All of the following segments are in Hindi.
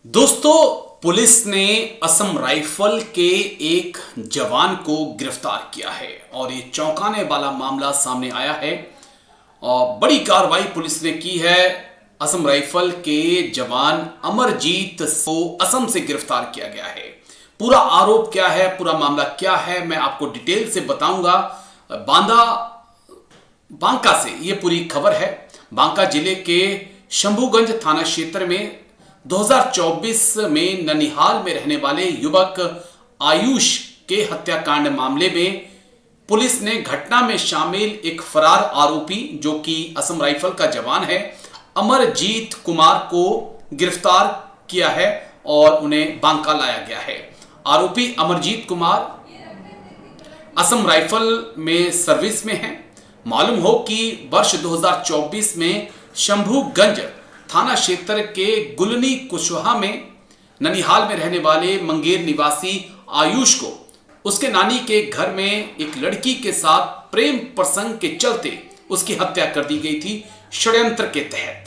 दोस्तों, पुलिस ने असम राइफल के एक जवान को गिरफ्तार किया है और ये चौंकाने वाला मामला सामने आया है। और बड़ी कार्रवाई पुलिस ने की है। असम राइफल के जवान अमरजीत को असम से गिरफ्तार किया गया है। पूरा आरोप क्या है, पूरा मामला क्या है, मैं आपको डिटेल से बताऊंगा। बांका से ये पूरी खबर है। बांका जिले के शंभूगंज थाना क्षेत्र में 2024 में ननिहाल में रहने वाले युवक आयुष के हत्याकांड मामले में पुलिस ने घटना में शामिल एक फरार आरोपी जो कि असम राइफल का जवान है, अमरजीत कुमार को गिरफ्तार किया है और उन्हें बांका लाया गया है। आरोपी अमरजीत कुमार असम राइफल में सर्विस में है। मालूम हो कि वर्ष 2024 में शंभूगंज थाना क्षेत्र के गुलनी कुशवाहा में ननिहाल में रहने वाले मंगेर निवासी आयुष को उसके नानी के घर में एक लड़की के साथ प्रेम प्रसंग के चलते उसकी हत्या कर दी गई थी षड्यंत्र के तहत।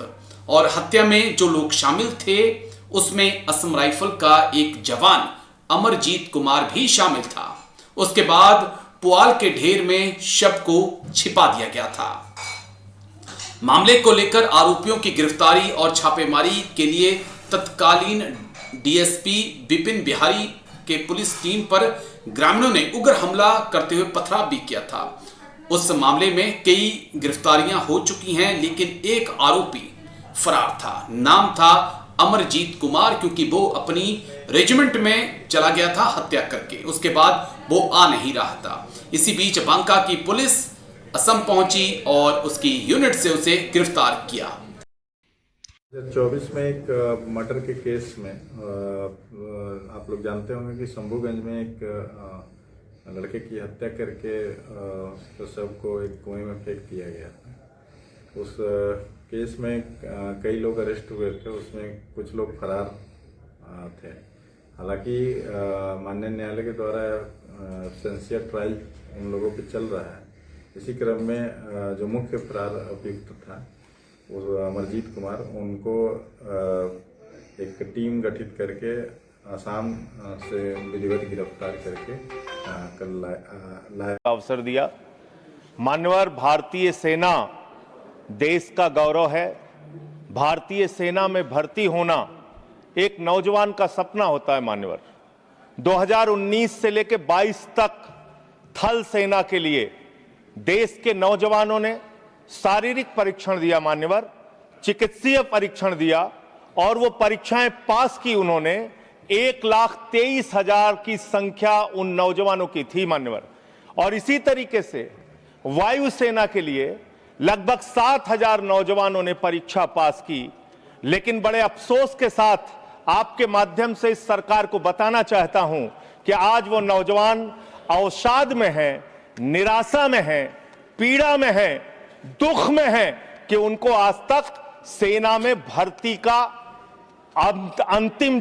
और हत्या में जो लोग शामिल थे उसमें असम राइफल का एक जवान अमरजीत कुमार भी शामिल था। उसके बाद पुआल के ढेर में शव को छिपा दिया गया था। मामले को लेकर आरोपियों की गिरफ्तारी और छापेमारी के लिए तत्कालीन डीएसपी विपिन बिहारी के पुलिस टीम पर ग्रामीणों ने उग्र हमला करते हुए पथराव भी किया था। उस मामले में कई गिरफ्तारियां हो चुकी हैं, लेकिन एक आरोपी फरार था। नाम था अमरजीत कुमार, क्योंकि वो अपनी रेजिमेंट में चला गया था हत्या करके। उसके बाद वो आ नहीं रहा था। इसी बीच बांका की पुलिस असम पहुंची और उसकी यूनिट से उसे गिरफ्तार किया। 2024 में एक मर्डर के केस में आप लोग जानते होंगे कि शंभूगंज में एक लड़के की हत्या करके तो सबको एक कुएं में फेंक दिया गया था। उस केस में कई लोग अरेस्ट हुए थे, उसमें कुछ लोग फरार थे। हालांकि माननीय न्यायालय के द्वारा सिंसियर ट्रायल उन लोगों पे चल रहा है। इसी क्रम में जो मुख्य फरार अभियुक्त था उस अमरजीत कुमार, उनको एक टीम गठित करके आसाम से विधिवत गिरफ्तार करके कल लाया अवसर दिया। मान्यवर, भारतीय सेना देश का गौरव है। भारतीय सेना में भर्ती होना एक नौजवान का सपना होता है। मान्यवर, 2019 से लेकर 22 तक थल सेना के लिए देश के नौजवानों ने शारीरिक परीक्षण दिया, मान्यवर, चिकित्सीय परीक्षण दिया और वो परीक्षाएं पास की उन्होंने। 1,23,000 की संख्या उन नौजवानों की थी, मान्यवर। और इसी तरीके से वायुसेना के लिए लगभग 7,000 नौजवानों ने परीक्षा पास की। लेकिन बड़े अफसोस के साथ आपके माध्यम से इस सरकार को बताना चाहता हूं कि आज वो नौजवान अवसाद में है, निराशा में है, पीड़ा में है, दुख में है कि उनको आज तक सेना में भर्ती का अंतिम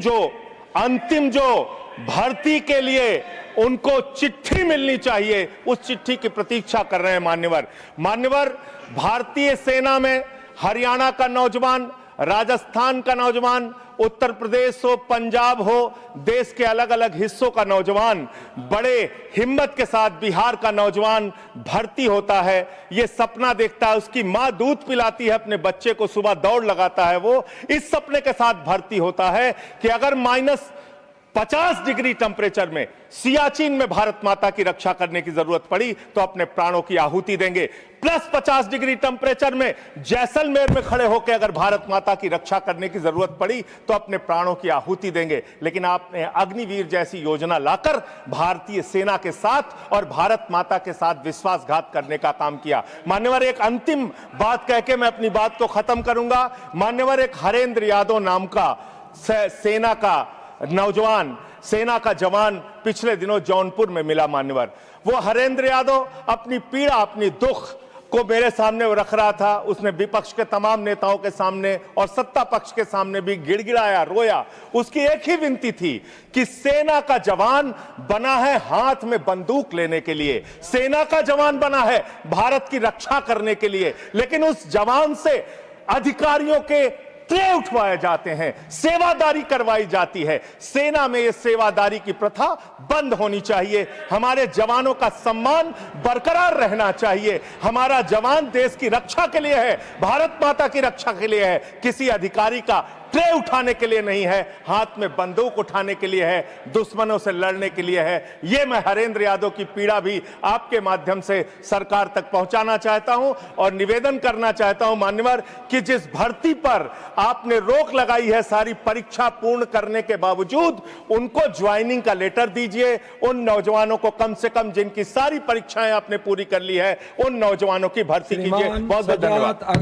जो भर्ती के लिए उनको चिट्ठी मिलनी चाहिए, उस चिट्ठी की प्रतीक्षा कर रहे हैं। मान्यवर, भारतीय सेना में हरियाणा का नौजवान, राजस्थान का नौजवान, उत्तर प्रदेश हो, पंजाब हो, देश के अलग अलग हिस्सों का नौजवान बड़े हिम्मत के साथ, बिहार का नौजवान भर्ती होता है। ये सपना देखता है, उसकी मां दूध पिलाती है अपने बच्चे को, सुबह दौड़ लगाता है, वो इस सपने के साथ भर्ती होता है कि अगर -50 डिग्री टेम्परेचर में सियाचिन में भारत माता की रक्षा करने की जरूरत पड़ी तो अपने प्राणों की आहुति देंगे। +50 डिग्री टेम्परेचर में जैसलमेर में खड़े होकर अगर भारत माता की रक्षा करने की जरूरत पड़ी तो अपने प्राणों की आहुति देंगे। लेकिन आपने अग्निवीर जैसी योजना लाकर भारतीय सेना के साथ और भारत माता के साथ विश्वासघात करने का काम किया। मान्यवर, एक अंतिम बात कह के मैं अपनी बात को खत्म करूंगा। मान्यवर, एक हरेंद्र यादव नाम का सेना का नौजवान, सेना का जवान पिछले दिनों जौनपुर में मिला। मान्यवर, वो हरेंद्र यादव अपनी पीड़ा, अपनी दुख को मेरे सामने वो रख रहा था। उसने विपक्ष के तमाम नेताओं के सामने और सत्ता पक्ष के सामने भी गिड़गिड़ाया, रोया। उसकी एक ही विनती थी कि सेना का जवान बना है हाथ में बंदूक लेने के लिए, सेना का जवान बना है भारत की रक्षा करने के लिए, लेकिन उस जवान से अधिकारियों के ट्रे उठवाए जाते हैं, सेवादारी करवाई जाती है। सेना में ये सेवादारी की प्रथा बंद होनी चाहिए। हमारे जवानों का सम्मान बरकरार रहना चाहिए। हमारा जवान देश की रक्षा के लिए है, भारत माता की रक्षा के लिए है, किसी अधिकारी का ट्रे उठाने के लिए नहीं है, हाथ में बंदूक उठाने के लिए है, दुश्मनों से लड़ने के लिए है। ये मैं हरेंद्र यादव की पीड़ा भी आपके माध्यम से सरकार तक पहुंचाना चाहता हूं और निवेदन करना चाहता हूं मान्यवर कि जिस भर्ती पर आपने रोक लगाई है सारी परीक्षा पूर्ण करने के बावजूद, उनको ज्वाइनिंग का लेटर दीजिए। उन नौजवानों को कम से कम जिनकी सारी परीक्षाएं आपने पूरी कर ली है, उन नौजवानों की भर्ती कीजिए। बहुत बहुत धन्यवाद।